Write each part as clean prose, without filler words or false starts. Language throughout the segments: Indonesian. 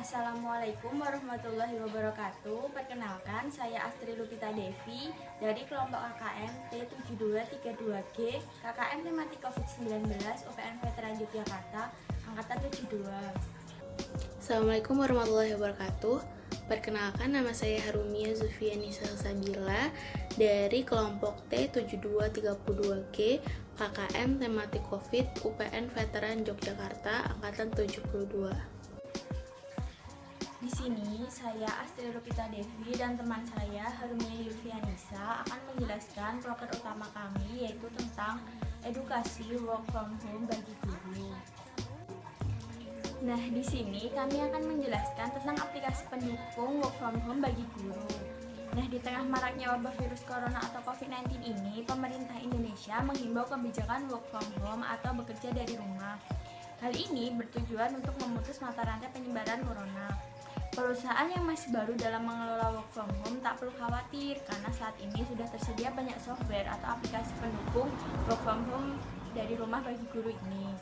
Assalamualaikum warahmatullahi wabarakatuh. Perkenalkan, saya Astri Lupita Devi dari kelompok KKN T7232G, KKN tematik COVID-19 UPN Veteran Yogyakarta, Angkatan 72. Assalamualaikum warahmatullahi wabarakatuh. Perkenalkan, nama saya Harumia Zulfianisa Sabila dari kelompok T7232G, KKN tematik COVID UPN Veteran Yogyakarta, Angkatan 72. Di sini saya Astri Lupita Devi dan teman saya Harumia Zulfianisa akan menjelaskan proker utama kami, yaitu tentang edukasi work from home bagi guru. Nah, di sini kami akan menjelaskan tentang aplikasi pendukung work from home bagi guru. Nah, di tengah maraknya wabah virus corona atau COVID-19 ini, pemerintah Indonesia menghimbau kebijakan work from home atau bekerja dari rumah. Hal ini bertujuan untuk memutus mata rantai penyebaran corona. Perusahaan yang masih baru dalam mengelola work from home tak perlu khawatir karena saat ini sudah tersedia banyak software atau aplikasi pendukung work from home dari rumah bagi guru ini.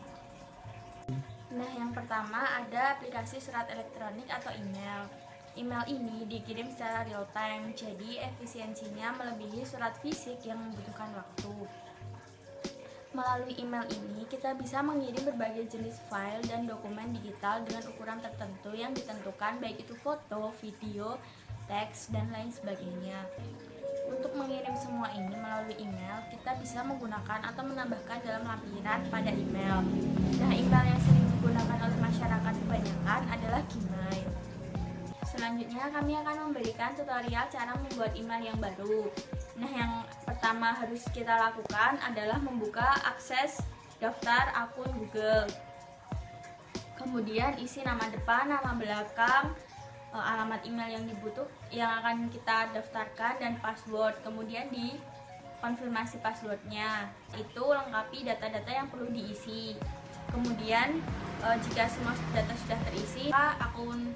Nah, yang pertama ada aplikasi surat elektronik atau email. Email ini dikirim secara real time, jadi efisiensinya melebihi surat fisik yang membutuhkan waktu. Melalui email ini, kita bisa mengirim berbagai jenis file dan dokumen digital dengan ukuran tertentu yang ditentukan, baik itu foto, video, teks, dan lain sebagainya. Untuk mengirim semua ini melalui email, kita bisa menggunakan atau menambahkan dalam lampiran pada email. Nah, email yang sering digunakan oleh masyarakat kebanyakan adalah Gmail. Selanjutnya, kami akan memberikan tutorial cara membuat email yang baru. Nah, yang pertama harus kita lakukan adalah membuka akses daftar akun Google. Kemudian isi nama depan, nama belakang, alamat email yang akan kita daftarkan, dan password. Kemudian di konfirmasi passwordnya, itu lengkapi data-data yang perlu diisi. Kemudian jika semua data sudah terisi, akun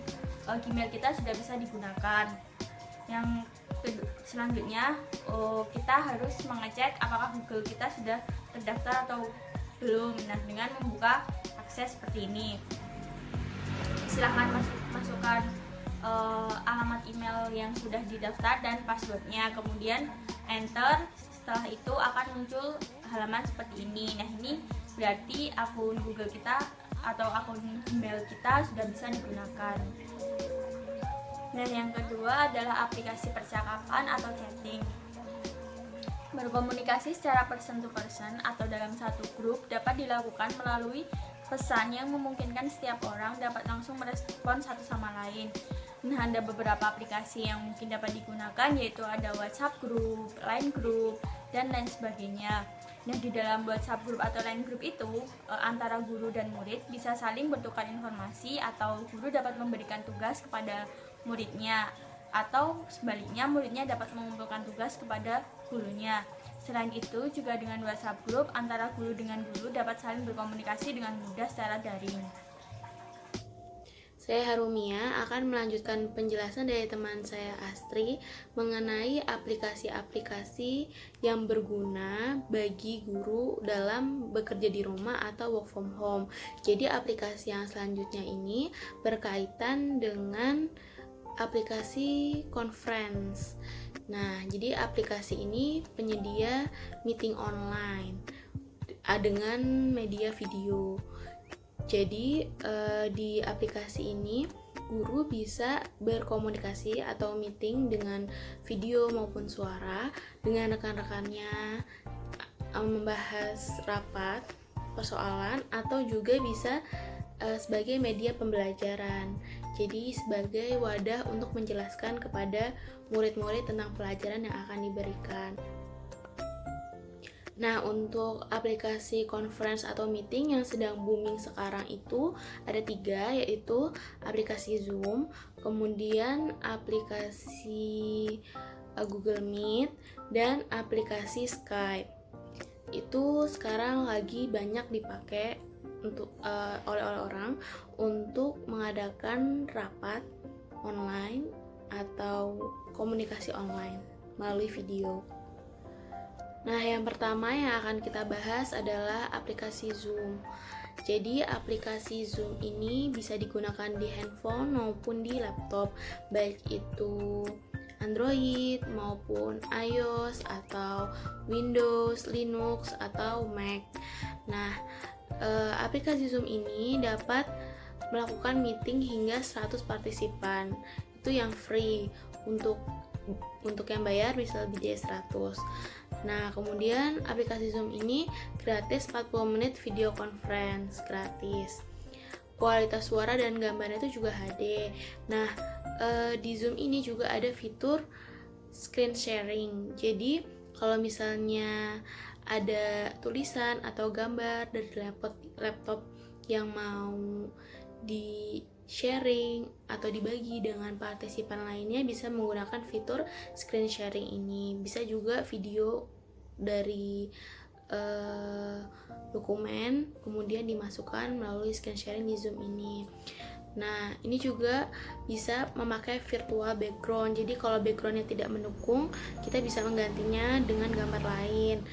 Gmail kita sudah bisa digunakan. Yang selanjutnya kita harus mengecek apakah Google kita sudah terdaftar atau belum. Nah, dengan membuka akses seperti ini, silahkan masukkan alamat email yang sudah didaftar dan passwordnya, kemudian enter. Setelah itu akan muncul halaman seperti ini. Nah, ini berarti akun Google kita atau akun email kita sudah bisa digunakan. Dan yang kedua adalah aplikasi percakapan atau chatting. Berkomunikasi secara person to person atau dalam satu grup dapat dilakukan melalui pesan yang memungkinkan setiap orang dapat langsung merespon satu sama lain. Nah, ada beberapa aplikasi yang mungkin dapat digunakan, yaitu ada WhatsApp Group, Line Group, dan lain sebagainya. Nah, di dalam WhatsApp Group atau Line Group itu, antara guru dan murid bisa saling bertukar informasi, atau guru dapat memberikan tugas kepada muridnya, atau sebaliknya muridnya dapat mengumpulkan tugas kepada gurunya. Selain itu, juga dengan WhatsApp Group, antara guru dengan guru dapat saling berkomunikasi dengan mudah secara daring. Saya Harumia akan melanjutkan penjelasan dari teman saya Astri mengenai aplikasi-aplikasi yang berguna bagi guru dalam bekerja di rumah atau work from home. Jadi aplikasi yang selanjutnya ini berkaitan dengan aplikasi conference. Nah, jadi aplikasi ini penyedia meeting online dengan media video. Jadi di aplikasi ini guru bisa berkomunikasi atau meeting dengan video maupun suara dengan rekan-rekannya, membahas rapat, persoalan, atau juga bisa sebagai media pembelajaran. Jadi sebagai wadah untuk menjelaskan kepada murid-murid tentang pelajaran yang akan diberikan. Nah, untuk aplikasi conference atau meeting yang sedang booming sekarang itu ada 3, yaitu aplikasi Zoom, kemudian aplikasi Google Meet, dan aplikasi Skype. Itu sekarang lagi banyak dipakai oleh orang untuk mengadakan rapat online atau komunikasi online melalui video. Nah, yang pertama yang akan kita bahas adalah aplikasi Zoom. Jadi aplikasi Zoom ini bisa digunakan di handphone maupun di laptop, baik itu Android maupun iOS atau Windows, Linux atau Mac. Nah, aplikasi Zoom ini dapat melakukan meeting hingga 100 partisipan. Itu yang free. Untuk yang bayar bisa lebih dari 100. Nah, kemudian aplikasi Zoom ini gratis 40 menit video conference gratis. Kualitas suara dan gambarnya itu juga HD. Nah, di Zoom ini juga ada fitur screen sharing. Jadi, kalau misalnya ada tulisan atau gambar dari laptop yang mau di sharing atau dibagi dengan partisipan lainnya, bisa menggunakan fitur screen sharing ini. Bisa juga video dari dokumen kemudian dimasukkan melalui screen sharing di Zoom ini. Nah, ini juga bisa memakai virtual background. Jadi kalau backgroundnya tidak mendukung, kita bisa menggantinya dengan gambar lain.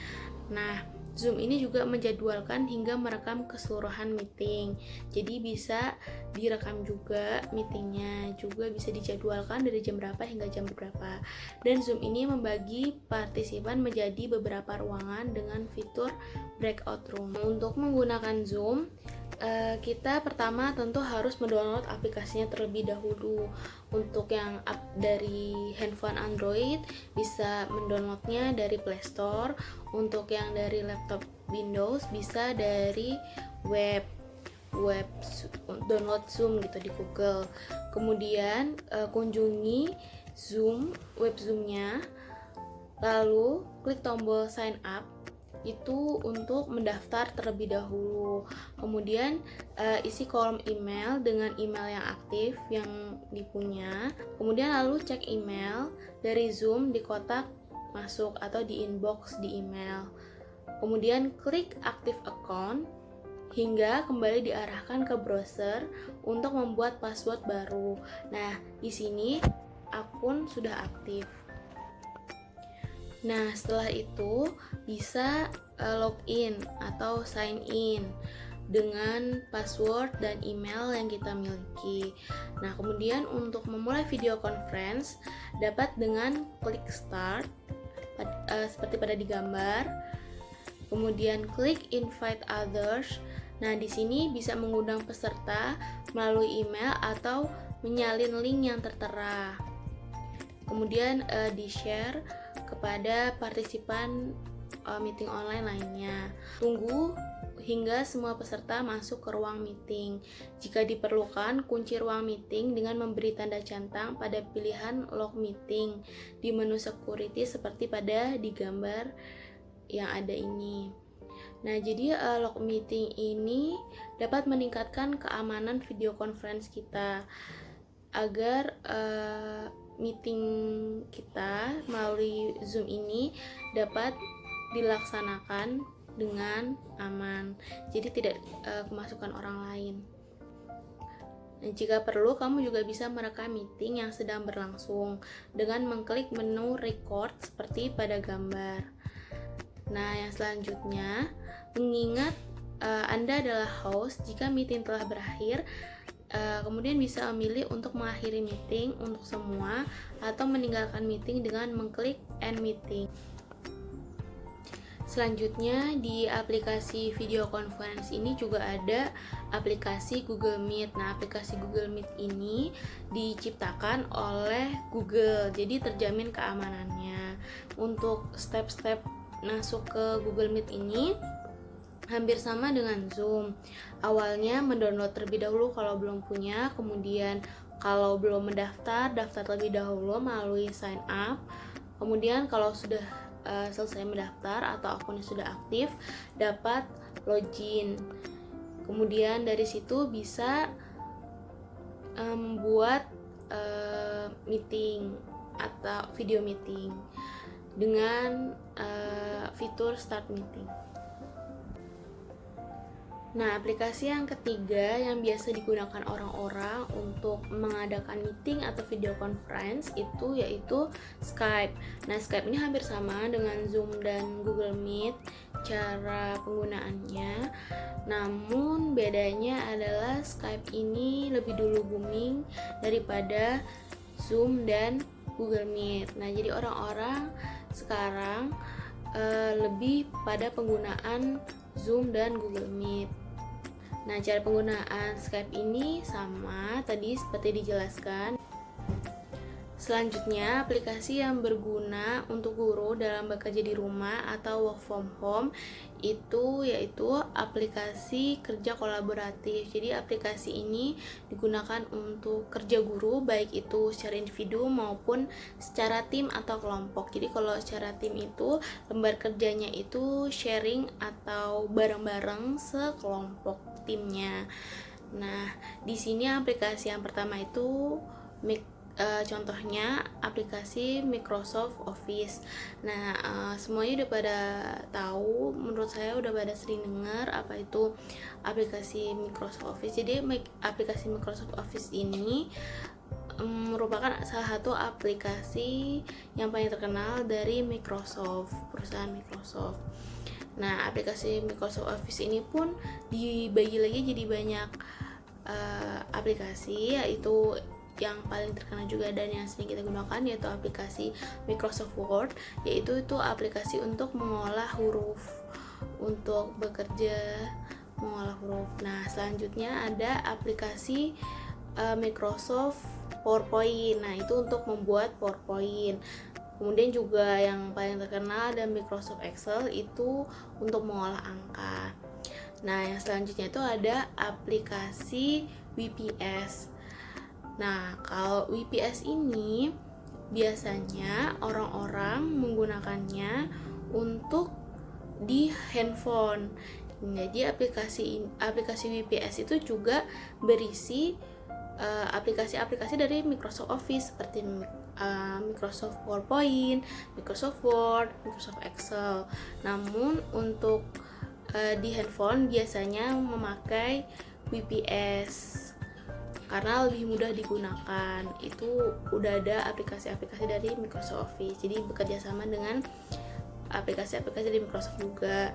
Nah, Zoom ini juga menjadwalkan hingga merekam keseluruhan meeting. Jadi bisa direkam juga meetingnya, juga bisa dijadwalkan dari jam berapa hingga jam berapa. Dan Zoom ini membagi partisipan menjadi beberapa ruangan dengan fitur breakout room. Untuk menggunakan Zoom, kita pertama tentu harus mendownload aplikasinya terlebih dahulu. Untuk yang dari handphone Android bisa mendownloadnya dari Play Store. Untuk yang dari laptop Windows bisa dari web download Zoom gitu di Google. Kemudian kunjungi web Zoom-nya, lalu klik tombol sign up. Itu untuk mendaftar terlebih dahulu. Kemudian isi kolom email dengan email yang aktif yang dipunya. Kemudian lalu cek email dari Zoom di kotak masuk atau di inbox di email. Kemudian klik aktif account hingga kembali diarahkan ke browser untuk membuat password baru. Nah, di sini akun sudah aktif. Nah, setelah itu bisa login atau sign in dengan password dan email yang kita miliki. Nah, kemudian untuk memulai video conference dapat dengan klik start seperti pada di gambar. Kemudian klik invite others. Nah, di sini bisa mengundang peserta melalui email atau menyalin link yang tertera. Kemudian di-share kepada partisipan meeting online lainnya. Tunggu hingga semua peserta masuk ke ruang meeting. Jika diperlukan, kunci ruang meeting dengan memberi tanda centang pada pilihan log meeting di menu security seperti pada di gambar yang ada ini. Nah, jadi log meeting ini dapat meningkatkan keamanan video conference kita agar meeting kita melalui Zoom ini dapat dilaksanakan dengan aman, jadi tidak kemasukan orang lain. Dan jika perlu, kamu juga bisa merekam meeting yang sedang berlangsung dengan mengklik menu record seperti pada gambar. Nah, yang selanjutnya, mengingat Anda adalah host, jika meeting telah berakhir, kemudian bisa memilih untuk mengakhiri meeting untuk semua atau meninggalkan meeting dengan mengklik end meeting. Selanjutnya, di aplikasi video conference ini juga ada aplikasi Google Meet. Nah, aplikasi Google Meet ini diciptakan oleh Google, jadi terjamin keamanannya. Untuk step-step masuk ke Google Meet ini hampir sama dengan Zoom. Awalnya mendownload terlebih dahulu kalau belum punya, kemudian kalau belum mendaftar, daftar terlebih dahulu melalui sign up. Kemudian kalau sudah selesai mendaftar atau akunnya sudah aktif, dapat login. Kemudian dari situ bisa membuat meeting atau video meeting dengan fitur start meeting. Nah, aplikasi yang ketiga yang biasa digunakan orang-orang untuk mengadakan meeting atau video conference itu yaitu Skype. Nah, Skype ini hampir sama dengan Zoom dan Google Meet cara penggunaannya. Namun bedanya adalah Skype ini lebih dulu booming daripada Zoom dan Google Meet. Nah, jadi orang-orang sekarang lebih pada penggunaan Zoom dan Google Meet. Nah, cara penggunaan Skype ini sama tadi seperti dijelaskan. Selanjutnya, aplikasi yang berguna untuk guru dalam bekerja di rumah atau work from home itu yaitu aplikasi kerja kolaboratif. Jadi aplikasi ini digunakan untuk kerja guru baik itu secara individu maupun secara tim atau kelompok. Jadi kalau secara tim itu lembar kerjanya itu sharing atau bareng-bareng sekelompok timnya. Nah, di sini aplikasi yang pertama itu contohnya aplikasi Microsoft Office. Nah, semuanya udah pada tahu, menurut saya udah pada sering dengar apa itu aplikasi Microsoft Office. Jadi aplikasi Microsoft Office ini merupakan salah satu aplikasi yang paling terkenal dari Microsoft, perusahaan Microsoft. Nah, aplikasi Microsoft Office ini pun dibagi lagi jadi banyak aplikasi, yaitu yang paling terkenal juga dan yang sering kita gunakan yaitu aplikasi Microsoft Word, yaitu itu aplikasi untuk mengolah huruf, untuk bekerja mengolah huruf. Nah, selanjutnya ada aplikasi Microsoft PowerPoint. Nah, itu untuk membuat PowerPoint. Kemudian juga yang paling terkenal ada Microsoft Excel, itu untuk mengolah angka. Nah, yang selanjutnya itu ada aplikasi WPS. Nah, kalau WPS ini biasanya orang-orang menggunakannya untuk di handphone. Jadi aplikasi WPS itu juga berisi aplikasi-aplikasi dari Microsoft Office seperti Microsoft PowerPoint, Microsoft Word, Microsoft Excel. Namun untuk di handphone biasanya memakai WPS karena lebih mudah digunakan. Itu udah ada aplikasi-aplikasi dari Microsoft Office, jadi bekerja sama dengan aplikasi-aplikasi dari Microsoft juga.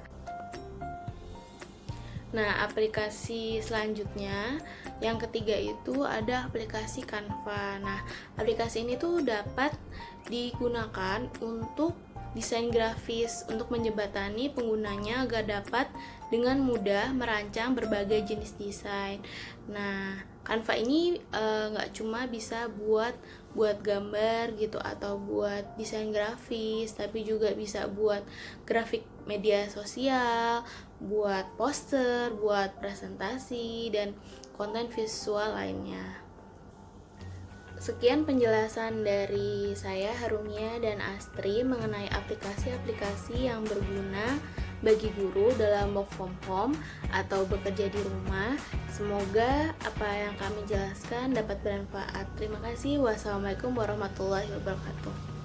Nah, aplikasi selanjutnya yang ketiga itu ada aplikasi Canva. Nah, aplikasi ini tuh dapat digunakan untuk desain grafis, untuk menjembatani penggunanya agar dapat dengan mudah merancang berbagai jenis desain. Nah, Canva ini nggak cuma bisa buat gambar gitu atau buat desain grafis, tapi juga bisa buat grafik media sosial, buat poster, buat presentasi dan konten visual lainnya. Sekian penjelasan dari saya, Harumia dan Astri, mengenai aplikasi-aplikasi yang berguna bagi guru dalam work from home atau bekerja di rumah. Semoga apa yang kami jelaskan dapat bermanfaat. Terima kasih. Wassalamualaikum warahmatullahi wabarakatuh.